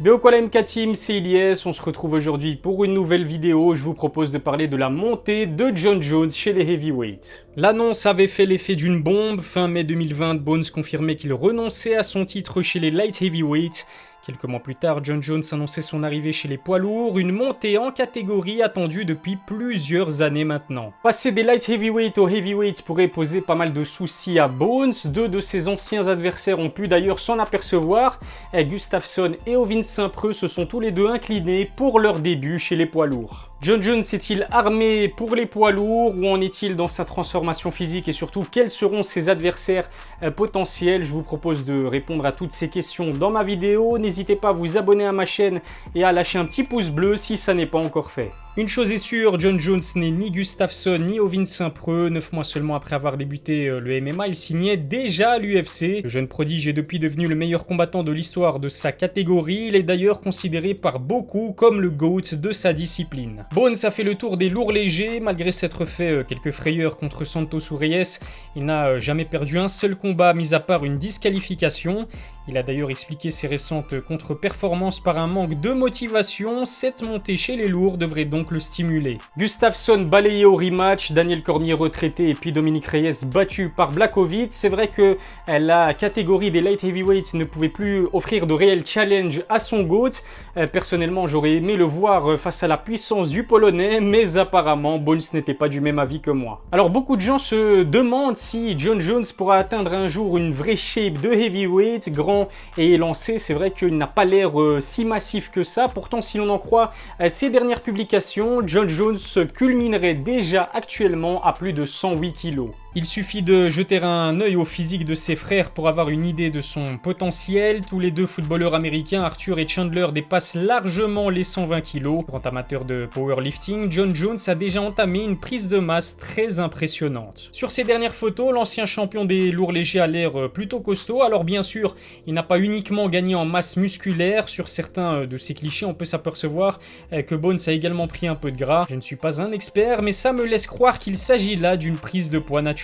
Quoi la MK Team, c'est Ilyes, on se retrouve aujourd'hui pour une nouvelle vidéo. Je vous propose de parler de la montée de Jon Jones chez les Heavyweights. L'annonce avait fait l'effet d'une bombe. Fin mai 2020, Bones confirmait qu'il renonçait à son titre chez les Light Heavyweights. Quelques mois plus tard, Jon Jones annonçait son arrivée chez les poids lourds, une montée en catégorie attendue depuis plusieurs années maintenant. Passer des light heavyweight aux heavyweight pourrait poser pas mal de soucis à Bones. Deux de ses anciens adversaires ont pu d'ailleurs s'en apercevoir. Gustafsson et Ovin Saint-Preux se sont tous les deux inclinés pour leur début chez les poids lourds. Jon Jones est-il armé pour les poids lourds? Où en est-il dans sa transformation physique? Et surtout, quels seront ses adversaires potentiels? Je vous propose de répondre à toutes ces questions dans ma vidéo. N'hésitez pas à vous abonner à ma chaîne et à lâcher un petit pouce bleu si ça n'est pas encore fait. Une chose est sûre, Jon Jones n'est ni Gustafsson ni Ovin Saint-Preux. 9 mois seulement après avoir débuté le MMA, il signait déjà à l'UFC. Le jeune prodige est depuis devenu le meilleur combattant de l'histoire de sa catégorie. Il est d'ailleurs considéré par beaucoup comme le GOAT de sa discipline. Bones a fait le tour des lourds légers. Malgré s'être fait quelques frayeurs contre Santos ou Reyes, il n'a jamais perdu un seul combat, mis à part une disqualification. Il a d'ailleurs expliqué ses récentes contre-performances par un manque de motivation. Cette montée chez les lourds devrait donc le stimuler. Gustafsson balayé au rematch, Daniel Cormier retraité et puis Dominique Reyes battu par Blachowicz. C'est vrai que la catégorie des light heavyweights ne pouvait plus offrir de réel challenge à son GOAT. Personnellement, j'aurais aimé le voir face à la puissance du Polonais, mais apparemment Bones n'était pas du même avis que moi. Alors beaucoup de gens se demandent si Jon Jones pourra atteindre un jour une vraie shape de heavyweight, grand et élancé. C'est vrai qu'il n'a pas l'air si massif que ça. Pourtant, si l'on en croit ses dernières publications, Jon Jones culminerait déjà actuellement à plus de 108 kg. Il suffit de jeter un œil au physique de ses frères pour avoir une idée de son potentiel. Tous les deux footballeurs américains, Arthur et Chandler, dépassent largement les 120 kg. Grand amateur de powerlifting, Jon Jones a déjà entamé une prise de masse très impressionnante. Sur ces dernières photos, l'ancien champion des lourds légers a l'air plutôt costaud. Alors bien sûr, il n'a pas uniquement gagné en masse musculaire. Sur certains de ces clichés, on peut s'apercevoir que Bones a également pris un peu de gras. Je ne suis pas un expert, mais ça me laisse croire qu'il s'agit là d'une prise de poids naturelle.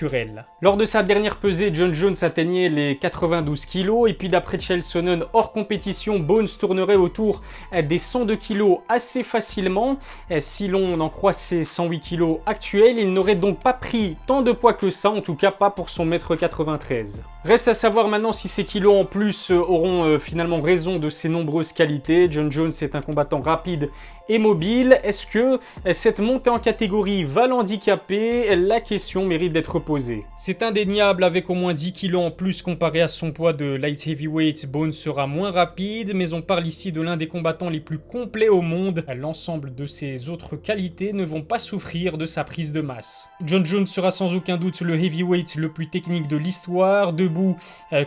Lors de sa dernière pesée, Jon Jones atteignait les 92 kg et puis d'après Chael Sonnen, hors compétition, Bones tournerait autour des 102 kg assez facilement. Si l'on en croit ses 108 kg actuels, il n'aurait donc pas pris tant de poids que ça, en tout cas pas pour son 1,93 m. Reste à savoir maintenant si ces kilos en plus auront finalement raison de ses nombreuses qualités. Jon Jones est un combattant rapide et mobile. Est-ce que cette montée en catégorie va l'handicaper? La question mérite d'être posée. C'est indéniable, avec au moins 10 kg en plus comparé à son poids de light heavyweight, Bones sera moins rapide, mais on parle ici de l'un des combattants les plus complets au monde. L'ensemble de ses autres qualités ne vont pas souffrir de sa prise de masse. Jon Jones sera sans aucun doute le heavyweight le plus technique de l'histoire. Debout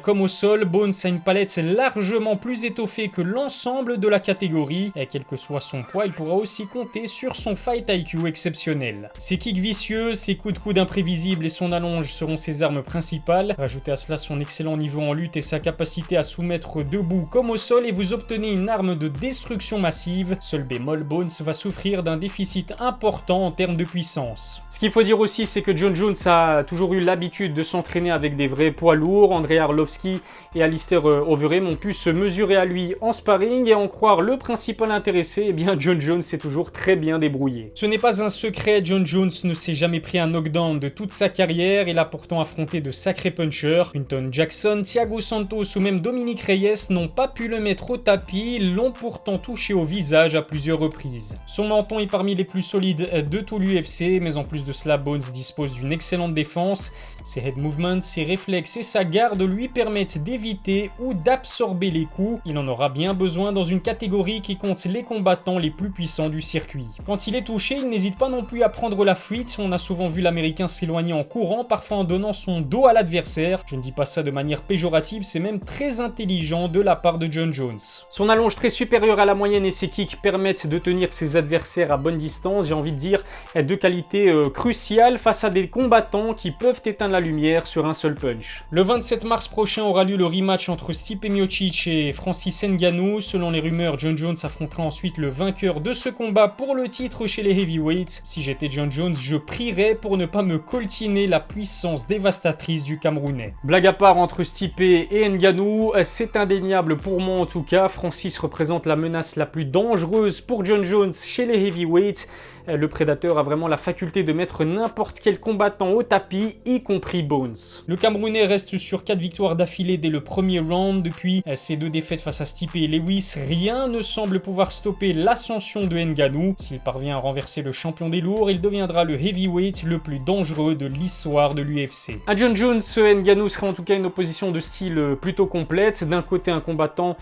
comme au sol, Bones a une palette largement plus étoffée que l'ensemble de la catégorie. Quel que soit son poids, il pourra aussi compter sur son fight IQ exceptionnel. Ses kicks vicieux, ses coups de coude imprévisibles et son allonge seront ses armes principales. Rajoutez à cela son excellent niveau en lutte et sa capacité à soumettre debout comme au sol et vous obtenez une arme de destruction massive. Seul bémol, Bones va souffrir d'un déficit important en termes de puissance. Ce qu'il faut dire aussi, c'est que Jon Jones a toujours eu l'habitude de s'entraîner avec des vrais poids lourds. Andrei Arlovski et Alistair Overeem ont pu se mesurer à lui en sparring et en croire le principal intéressé, eh bien Jon Jones s'est toujours très bien débrouillé. Ce n'est pas un secret, Jon Jones ne s'est jamais pris un knockdown de toute sa carrière. Il a pourtant affronté de sacrés punchers. Quinton Jackson, Thiago Santos ou même Dominique Reyes n'ont pas pu le mettre au tapis, l'ont pourtant touché au visage à plusieurs reprises. Son menton est parmi les plus solides de tout l'UFC, mais en plus de cela, Bones dispose d'une excellente défense. Ses head movements, ses réflexes et sa garde lui permettent d'éviter ou d'absorber les coups. Il en aura bien besoin dans une catégorie qui compte les combattants les plus puissants du circuit. Quand il est touché, il n'hésite pas non plus à prendre la fuite. On a souvent vu l'américain s'éloigner en courant, parfois en donnant son dos à l'adversaire. Je ne dis pas ça de manière péjorative, c'est même très intelligent de la part de Jon Jones. Son allonge très supérieure à la moyenne et ses kicks permettent de tenir ses adversaires à bonne distance. J'ai envie de dire deux qualités cruciales face à des combattants qui peuvent éteindre la lumière sur un seul punch. Le 27 mars prochain aura lieu le rematch entre Stipe Miocic et Francis Ngannou. Selon les rumeurs, Jon Jones affrontera ensuite le vainqueur de ce combat pour le titre chez les heavyweights. Si j'étais Jon Jones, je prierais pour ne pas me coltiner la puissance dévastatrice du Camerounais. Blague à part, entre Stipe et Ngannou, c'est indéniable pour moi en tout cas. Francis représente la menace la plus dangereuse pour Jon Jones chez les heavyweights. Le prédateur a vraiment la faculté de mettre n'importe quel combattant au tapis, y compris Bones. Le Camerounais reste sur 4 victoires d'affilée dès le premier round. Depuis ses 2 défaites face à Stipe et Lewis, rien ne semble pouvoir stopper l'ascension de Ngannou. S'il parvient à renverser le champion des lourds, il deviendra le heavyweight le plus dangereux de l'histoire de l'UFC. À Jon Jones, Ngannou serait en tout cas une opposition de style plutôt complète. D'un côté, un combattant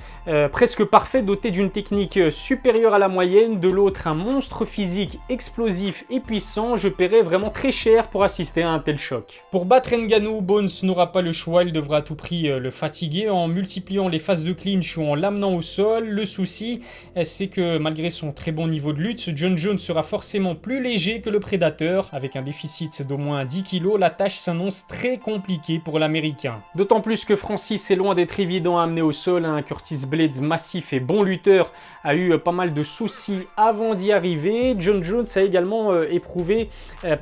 presque parfait, doté d'une technique supérieure à la moyenne. De l'autre, un monstre physique explosif et puissant. Je paierais vraiment très cher pour assister à un tel choc. Pour battre Ngannou, Bones n'aura pas le choix, il devra à tout prix le fatiguer en multipliant les phases de clinch ou en l'amenant au sol. Le souci, c'est que malgré son très bon niveau de lutte, Jon Jones sera forcément plus léger que le prédateur. Avec un déficit d'au moins 10 kg, la tâche s'annonce très compliquée pour l'américain. D'autant plus que Francis est loin d'être évident à amener au sol. Un Curtis Blaydes massif et bon lutteur a eu pas mal de soucis avant d'y arriver. Jon Jones a également éprouvé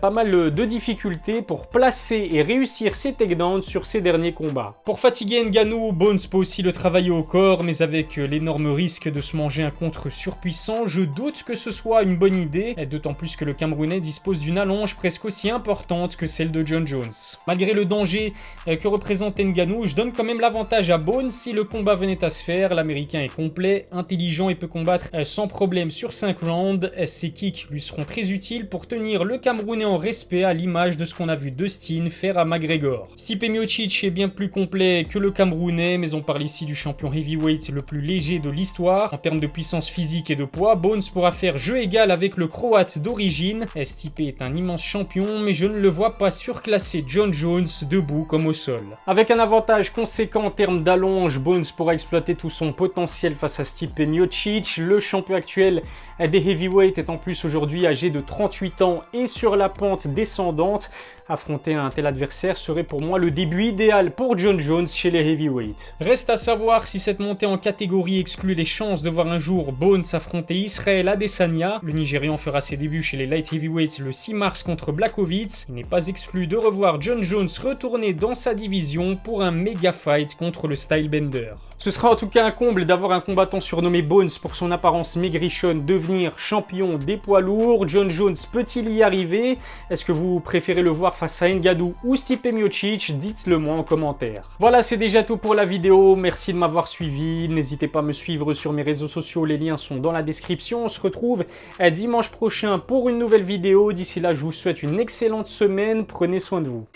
pas mal de difficultés pour placer et réussir ses takedowns sur ses derniers combats. Pour fatiguer Ngannou, Bones peut aussi le travailler au corps, mais avec l'énorme risque de se manger un contre surpuissant, je doute que ce soit une bonne idée, d'autant plus que le Camerounais dispose d'une allonge presque aussi importante que celle de Jon Jones. Malgré le danger que représente Ngannou, je donne quand même l'avantage à Bones si le combat venait à se faire. L'Américain est complet, intelligent et peut combattre sans problème sur 5 rounds. Ses kicks lui seront très utiles pour tenir le Camerounais en respect à l'image de ce qu'on a vu Dustin faire à McGregor. Stipe Miocic est bien plus complet que le Camerounais, mais on parle ici du champion heavyweight le plus léger de l'histoire. En termes de puissance physique et de poids, Bones pourra faire jeu égal avec le Croate d'origine. Stipe est un immense champion, mais je ne le vois pas surclasser Jon Jones debout comme au sol. Avec un avantage conséquent en termes d'allonge, Bones pourra exploiter tout son potentiel face à Stipe Miocic. Le champion actuel des heavyweights est en plus aujourd'hui âgé de 38 ans et sur la pente descendante. Affronter un tel adversaire serait pour moi le début idéal pour Jon Jones chez les heavyweights. Reste à savoir si cette montée en catégorie exclut les chances de voir un jour Bones affronter Israel Adesanya. Le Nigérian fera ses débuts chez les light heavyweights le 6 mars contre Blachowicz. Il n'est pas exclu de revoir Jon Jones retourner dans sa division pour un méga fight contre le Stylebender. Ce sera en tout cas un comble d'avoir un combattant surnommé Bones pour son apparence maigrichonne devenir champion des poids lourds. Jon Jones peut-il y arriver? Est-ce que vous préférez le voir face à Ngannou ou Stipe Miocic? Dites-le moi en commentaire. Voilà, c'est déjà tout pour la vidéo. Merci de m'avoir suivi. N'hésitez pas à me suivre sur mes réseaux sociaux. Les liens sont dans la description. On se retrouve dimanche prochain pour une nouvelle vidéo. D'ici là, je vous souhaite une excellente semaine. Prenez soin de vous.